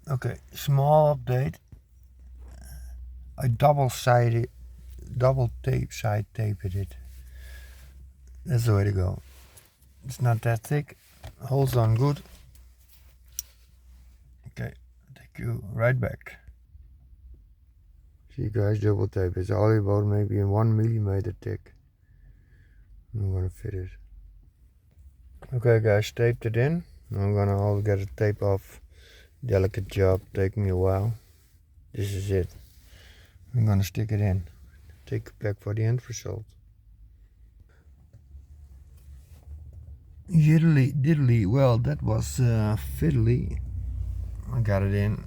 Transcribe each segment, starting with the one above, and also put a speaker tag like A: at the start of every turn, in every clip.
A: Okay, small update. I double tape side taped it. That's the way to go. It's not that thick, holds on good. Okay, take you right back. See guys, double tape. It's only about maybe 1 millimeter thick. I'm gonna fit it. Okay guys, taped it in. I'm gonna all get a tape off. Delicate job, take me a while. This is it. I'm gonna stick it in. Take it back for the end result. Yiddly diddly, well that was fiddly. I got it in.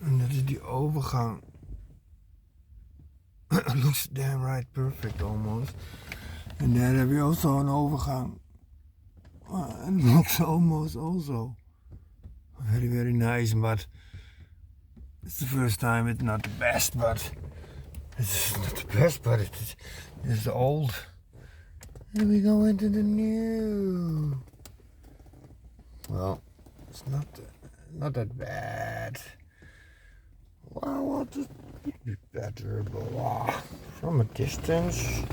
A: En dat is die overgang. Looks damn right perfect almost. And then have you also an overgang. It looks almost also very very nice, but it's the first time. It's not the best, but it's not the best, but it's old. And we go into the new. Well, it's not that bad. Well, what it could be better, but from a distance.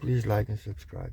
A: Please like and subscribe.